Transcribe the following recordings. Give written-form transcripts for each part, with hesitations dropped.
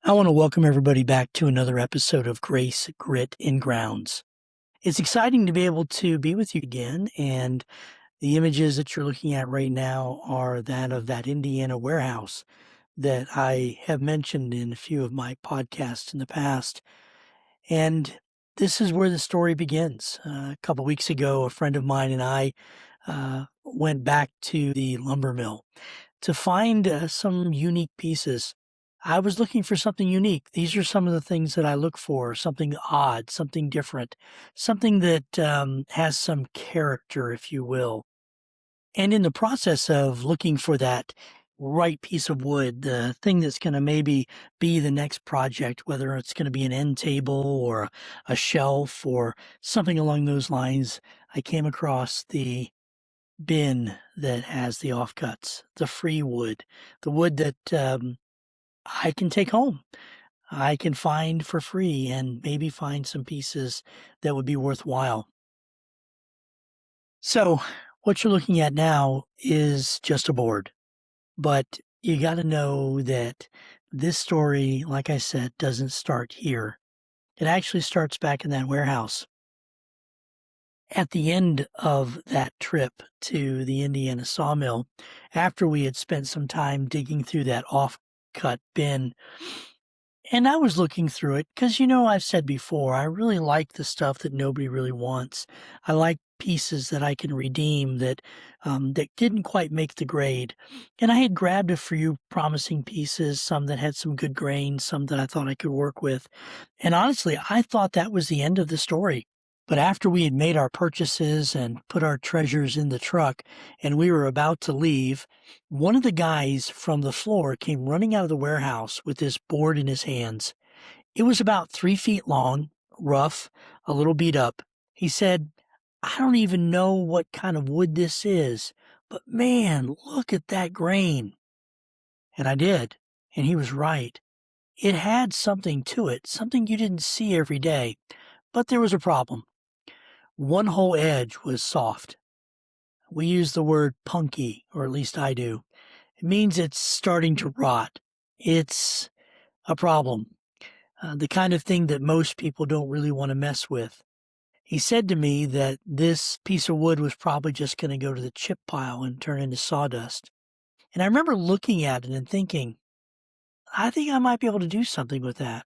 I want to welcome everybody back to another episode of Grace, Grit, and Grounds. It's exciting to be able to be with you again, and the images that you're looking at right now are that of that Indiana warehouse that I have mentioned in a few of my podcasts in the past. And this is where the story begins. A couple weeks ago, a friend of mine and I went back to the lumber mill to find some unique pieces. I was looking for something unique. These are some of the things that I look for, something odd, something different, something that has some character, if you will. And in the process of looking for that right piece of wood, the thing that's going to maybe be the next project, whether it's going to be an end table or a shelf or something along those lines, I came across the bin that has the offcuts, the free wood, the wood that I can take home. I can find for free and maybe find some pieces that would be worthwhile. So, what you're looking at now is just a board, but you got to know that this story, like I said, doesn't start here. It actually starts back in that warehouse. At the end of that trip to the Indiana sawmill, after we had spent some time digging through that off-cut bin, and I was looking through it because, I've said before, I really like the stuff that nobody really wants. I like pieces that I can redeem that didn't quite make the grade. And I had grabbed a few promising pieces, some that had some good grain, some that I thought I could work with. And honestly, I thought that was the end of the story. But after we had made our purchases and put our treasures in the truck and we were about to leave, one of the guys from the floor came running out of the warehouse with this board in his hands. It was about 3 feet long, rough, a little beat up. He said, "I don't even know what kind of wood this is, but man, look at that grain." And I did, and he was right. It had something to it, something you didn't see every day, but there was a problem. One whole edge was soft. We use the word punky, or at least I do. It means it's starting to rot. It's a problem, the kind of thing that most people don't really want to mess with. He said to me that this piece of wood was probably just going to go to the chip pile and turn into sawdust. And I remember looking at it and thinking, I think I might be able to do something with that.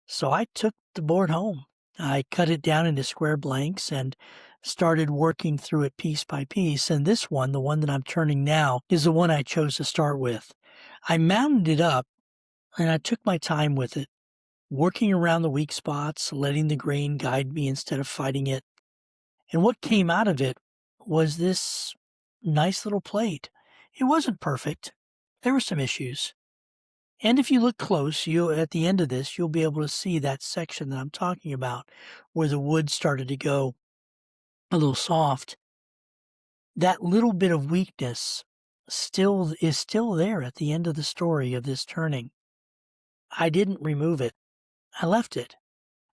So I took the board home. I cut it down into square blanks and started working through it piece by piece. And this one, the one that I'm turning now, is the one I chose to start with. I mounted it up and I took my time with it, working around the weak spots, letting the grain guide me instead of fighting it. And what came out of it was this nice little plate. It wasn't perfect. There were some issues. And if you look close, you at the end of this, you'll be able to see that section that I'm talking about where the wood started to go a little soft. That little bit of weakness is still there at the end of the story of this turning. I didn't remove it. I left it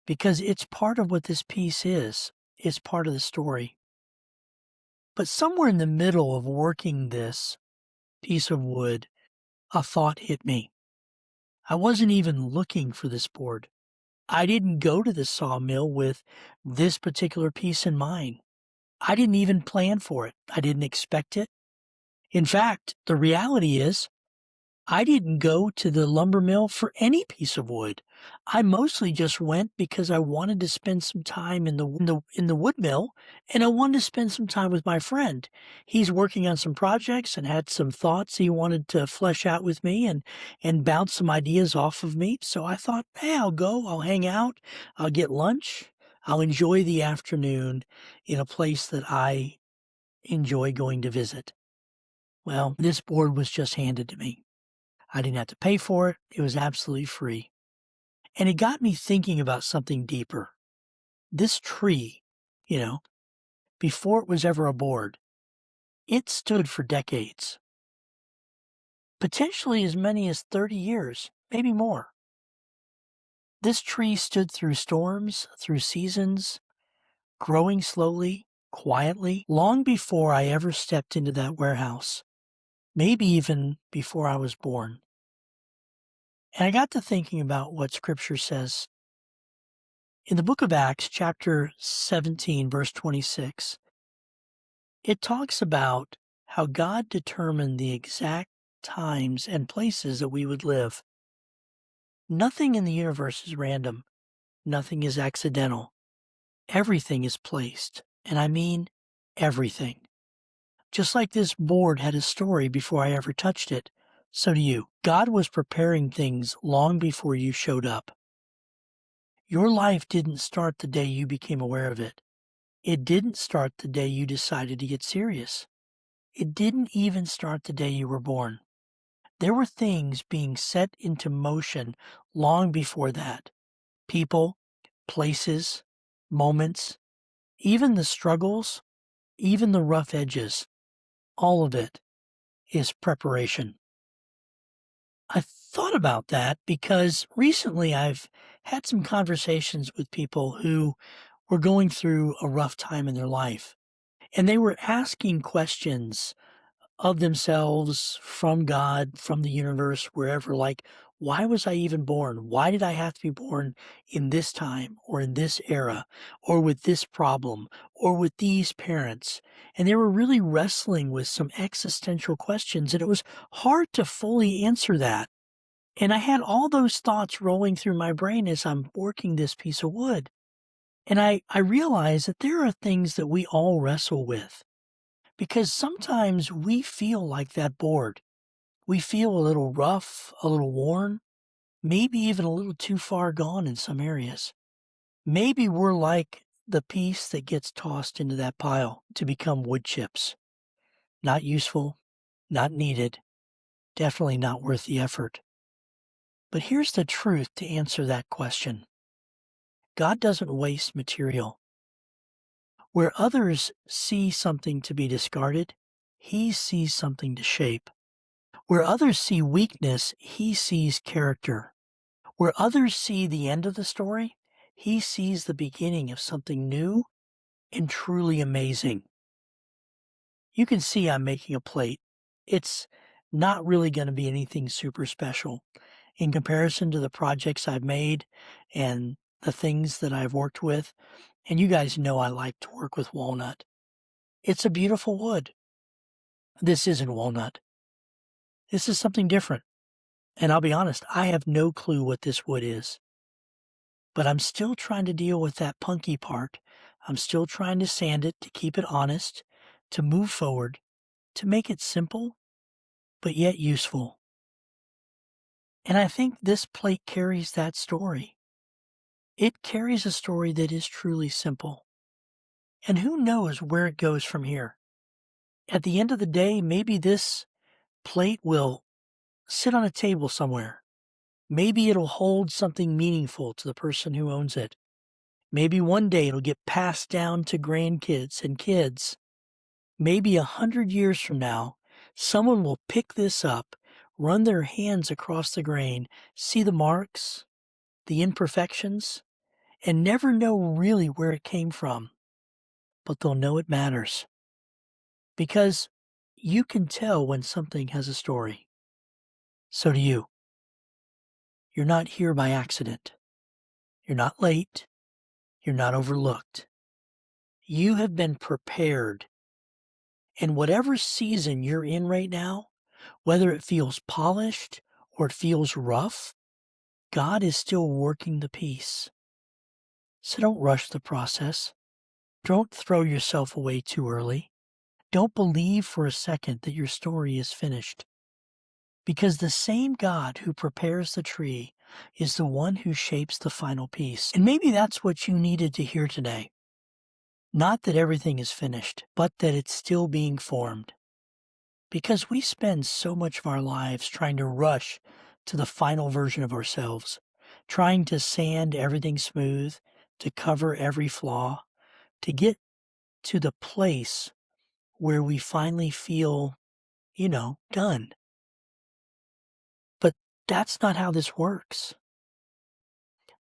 because it's part of what this piece is. It's part of the story. But somewhere in the middle of working this piece of wood, a thought hit me. I wasn't even looking for this board. I didn't go to the sawmill with this particular piece in mind. I didn't even plan for it. I didn't expect it. In fact, the reality is I didn't go to the lumber mill for any piece of wood. I mostly just went because I wanted to spend some time in the wood mill, and I wanted to spend some time with my friend. He's working on some projects and had some thoughts he wanted to flesh out with me and bounce some ideas off of me. So I thought, hey, I'll go, I'll hang out, I'll get lunch, I'll enjoy the afternoon in a place that I enjoy going to visit. Well, this board was just handed to me. I didn't have to pay for it. It was absolutely free. And it got me thinking about something deeper. This tree, you know, before it was ever a board, it stood for decades, potentially as many as 30 years, maybe more. This tree stood through storms, through seasons, growing slowly, quietly, long before I ever stepped into that warehouse, maybe even before I was born. And I got to thinking about what Scripture says. In the book of Acts, chapter 17, verse 26, it talks about how God determined the exact times and places that we would live. Nothing in the universe is random. Nothing is accidental. Everything is placed. And I mean everything. Just like this board had a story before I ever touched it, so do you. God was preparing things long before you showed up. Your life didn't start the day you became aware of it. It didn't start the day you decided to get serious. It didn't even start the day you were born. There were things being set into motion long before that. People, places, moments, even the struggles, even the rough edges. All of it is preparation. I thought about that because recently I've had some conversations with people who were going through a rough time in their life. And they were asking questions of themselves, from God, from the universe, wherever, like, why was I even born? Why did I have to be born in this time or in this era or with this problem or with these parents? And they were really wrestling with some existential questions, and it was hard to fully answer that. And I had all those thoughts rolling through my brain as I'm working this piece of wood. And I realized that there are things that we all wrestle with because sometimes we feel like that board. We feel a little rough, a little worn, maybe even a little too far gone in some areas. Maybe we're like the piece that gets tossed into that pile to become wood chips. Not useful, not needed, definitely not worth the effort. But here's the truth to answer that question. God doesn't waste material. Where others see something to be discarded, He sees something to shape. Where others see weakness, He sees character. Where others see the end of the story, He sees the beginning of something new and truly amazing. You can see I'm making a plate. It's not really going to be anything super special in comparison to the projects I've made and the things that I've worked with. And you guys know I like to work with walnut. It's a beautiful wood. This isn't walnut. This is something different. And I'll be honest, I have no clue what this wood is. But I'm still trying to deal with that punky part. I'm still trying to sand it to keep it honest, to move forward, to make it simple, but yet useful. And I think this plate carries that story. It carries a story that is truly simple. And who knows where it goes from here? At the end of the day, maybe this plate will sit on a table somewhere. Maybe it'll hold something meaningful to the person who owns it. Maybe one day it'll get passed down to grandkids and kids. Maybe 100 years from now, someone will pick this up, run their hands across the grain, see the marks, the imperfections, and never know really where it came from. But they'll know it matters. Because you can tell when something has a story. So do you. You're not here by accident. You're not late. You're not overlooked. You have been prepared. And whatever season you're in right now, whether it feels polished or it feels rough, God is still working the piece. So don't rush the process. Don't throw yourself away too early. Don't believe for a second that your story is finished. Because the same God who prepares the tree is the one who shapes the final piece. And maybe that's what you needed to hear today. Not that everything is finished, but that it's still being formed. Because we spend so much of our lives trying to rush to the final version of ourselves, trying to sand everything smooth, to cover every flaw, to get to the place where we finally feel, done. But that's not how this works.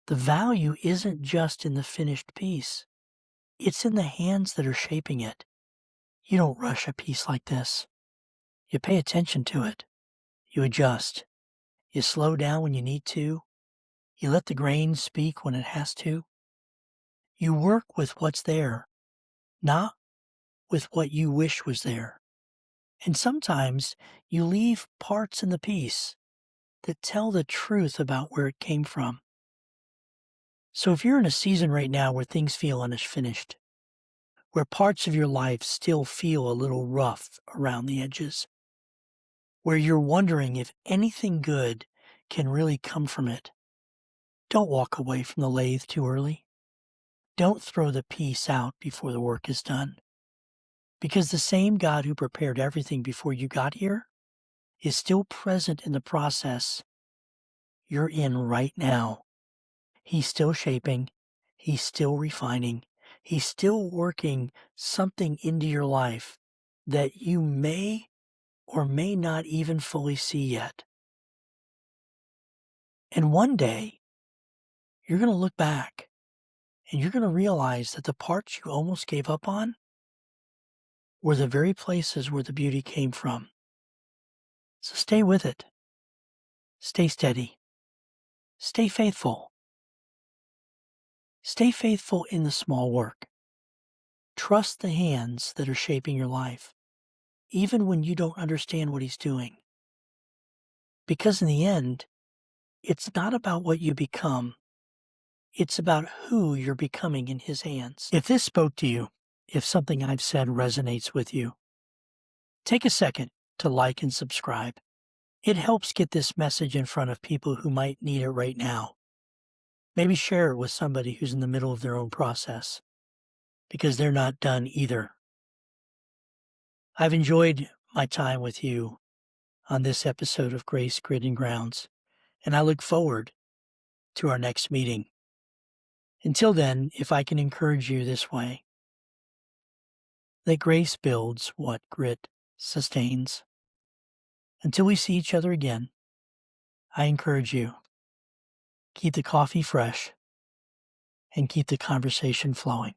The value isn't just in the finished piece. It's in the hands that are shaping it. You don't rush a piece like this. You pay attention to it. You adjust. You slow down when you need to. You let the grain speak when it has to. You work with what's there, not with what you wish was there. And sometimes you leave parts in the piece that tell the truth about where it came from. So if you're in a season right now where things feel unfinished, where parts of your life still feel a little rough around the edges, where you're wondering if anything good can really come from it, don't walk away from the lathe too early. Don't throw the piece out before the work is done. Because the same God who prepared everything before you got here is still present in the process you're in right now. He's still shaping. He's still refining. He's still working something into your life that you may or may not even fully see yet. And one day, you're going to look back and you're going to realize that the parts you almost gave up on were the very places where the beauty came from. So stay with it. Stay steady. Stay faithful. Stay faithful in the small work. Trust the hands that are shaping your life, even when you don't understand what he's doing. Because in the end, it's not about what you become. It's about who you're becoming in his hands. If this spoke to you, if something I've said resonates with you, take a second to like and subscribe. It helps get this message in front of people who might need it right now. Maybe share it with somebody who's in the middle of their own process, because they're not done either. I've enjoyed my time with you on this episode of Grace, Grit, and Grounds, and I look forward to our next meeting. Until then, if I can encourage you this way, that grace builds what grit sustains. Until we see each other again, I encourage you, keep the coffee fresh and keep the conversation flowing.